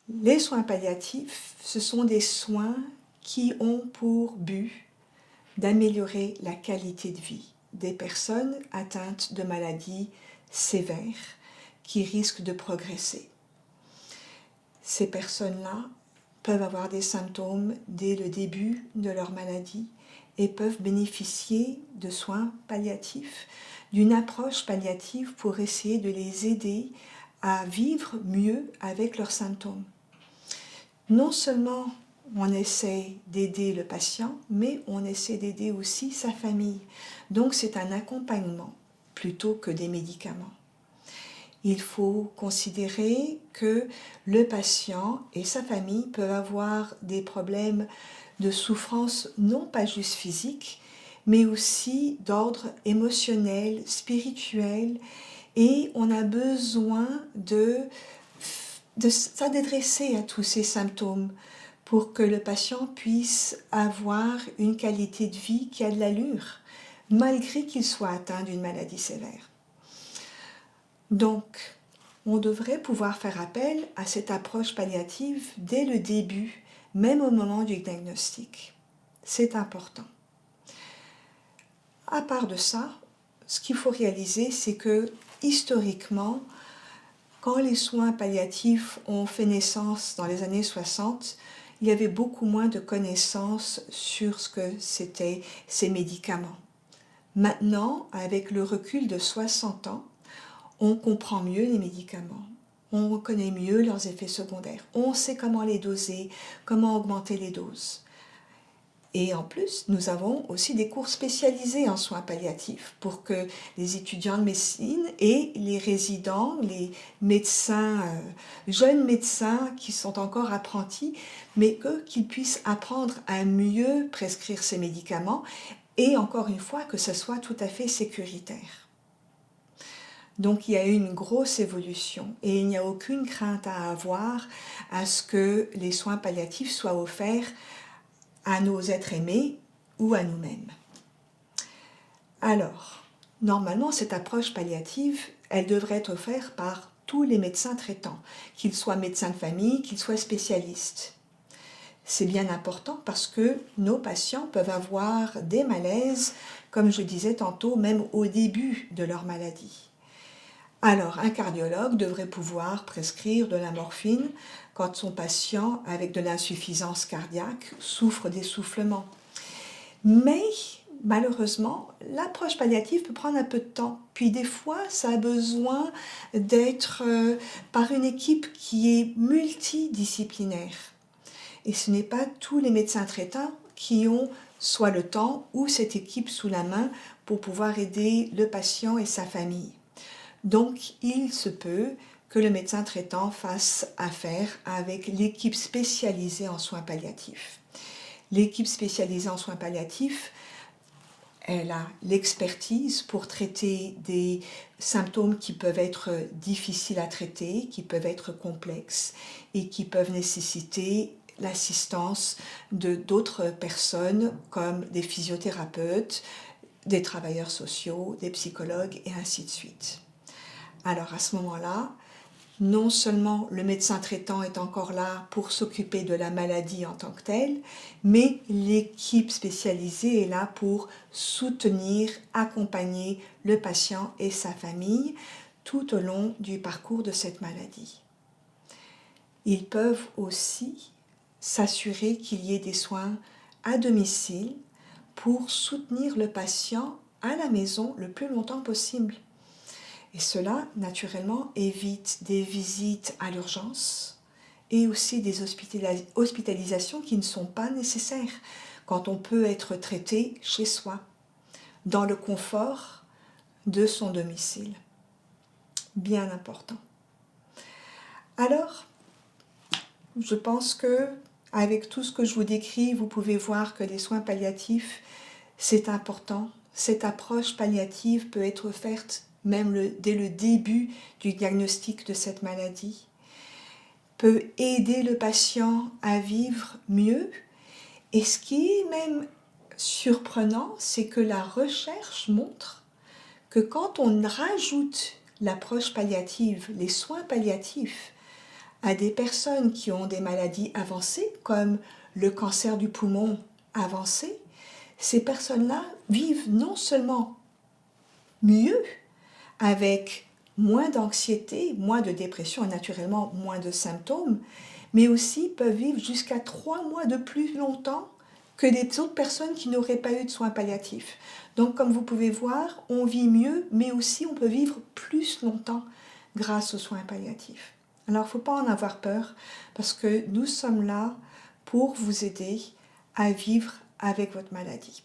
Les soins palliatifs, ce sont des soins qui ont pour but d'améliorer la qualité de vie des personnes atteintes de maladies sévères qui risquent de progresser. Ces personnes-là peuvent avoir des symptômes dès le début de leur maladie et peuvent bénéficier de soins palliatifs, d'une approche palliative pour essayer de les aider à vivre mieux avec leurs symptômes. Non seulement on essaie d'aider le patient, mais on essaie d'aider aussi sa famille. Donc c'est un accompagnement plutôt que des médicaments. Il faut considérer que le patient et sa famille peuvent avoir des problèmes de souffrance non pas juste physique, mais aussi d'ordre émotionnel, spirituel, et on a besoin de s'adresser à tous ces symptômes pour que le patient puisse avoir une qualité de vie qui a de l'allure, malgré qu'il soit atteint d'une maladie sévère. Donc, on devrait pouvoir faire appel à cette approche palliative dès le début, même au moment du diagnostic. C'est important. À part de ça, ce qu'il faut réaliser, c'est que historiquement, quand les soins palliatifs ont fait naissance dans les années 60, il y avait beaucoup moins de connaissances sur ce que c'étaient ces médicaments. Maintenant, avec le recul de 60 ans, on comprend mieux les médicaments, on connaît mieux leurs effets secondaires, on sait comment les doser, comment augmenter les doses. Et en plus, nous avons aussi des cours spécialisés en soins palliatifs pour que les étudiants de médecine et les résidents, les médecins, jeunes médecins qui sont encore apprentis, mais qu'ils puissent apprendre à mieux prescrire ces médicaments et encore une fois que ce soit tout à fait sécuritaire. Donc il y a eu une grosse évolution et il n'y a aucune crainte à avoir à ce que les soins palliatifs soient offerts à nos êtres aimés ou à nous-mêmes. Alors, normalement, cette approche palliative, elle devrait être offerte par tous les médecins traitants, qu'ils soient médecins de famille, qu'ils soient spécialistes. C'est bien important parce que nos patients peuvent avoir des malaises, comme je disais tantôt, même au début de leur maladie. Alors, un cardiologue devrait pouvoir prescrire de la morphine quand son patient, avec de l'insuffisance cardiaque, souffre d'essoufflement. Mais, malheureusement, l'approche palliative peut prendre un peu de temps. Puis des fois, ça a besoin d'être par une équipe qui est multidisciplinaire. Et ce n'est pas tous les médecins traitants qui ont soit le temps ou cette équipe sous la main pour pouvoir aider le patient et sa famille. Donc, il se peut que le médecin traitant fasse affaire avec l'équipe spécialisée en soins palliatifs. L'équipe spécialisée en soins palliatifs, elle a l'expertise pour traiter des symptômes qui peuvent être difficiles à traiter, qui peuvent être complexes et qui peuvent nécessiter l'assistance d'autres personnes comme des physiothérapeutes, des travailleurs sociaux, des psychologues et ainsi de suite. Alors à ce moment-là, non seulement le médecin traitant est encore là pour s'occuper de la maladie en tant que telle, mais l'équipe spécialisée est là pour soutenir, accompagner le patient et sa famille tout au long du parcours de cette maladie. Ils peuvent aussi s'assurer qu'il y ait des soins à domicile pour soutenir le patient à la maison le plus longtemps possible. Et cela, naturellement, évite des visites à l'urgence et aussi des hospitalisations qui ne sont pas nécessaires quand on peut être traité chez soi, dans le confort de son domicile. Bien important. Alors, je pense que avec tout ce que je vous décris, vous pouvez voir que les soins palliatifs, c'est important. Cette approche palliative peut être offerte même dès le début du diagnostic de cette maladie, peut aider le patient à vivre mieux. Et ce qui est même surprenant, c'est que la recherche montre que quand on rajoute l'approche palliative, les soins palliatifs, à des personnes qui ont des maladies avancées, comme le cancer du poumon avancé, ces personnes-là vivent non seulement mieux, avec moins d'anxiété, moins de dépression et naturellement moins de symptômes, mais aussi peuvent vivre jusqu'à 3 mois de plus longtemps que des autres personnes qui n'auraient pas eu de soins palliatifs. Donc comme vous pouvez voir, on vit mieux, mais aussi on peut vivre plus longtemps grâce aux soins palliatifs. Alors il ne faut pas en avoir peur, parce que nous sommes là pour vous aider à vivre avec votre maladie.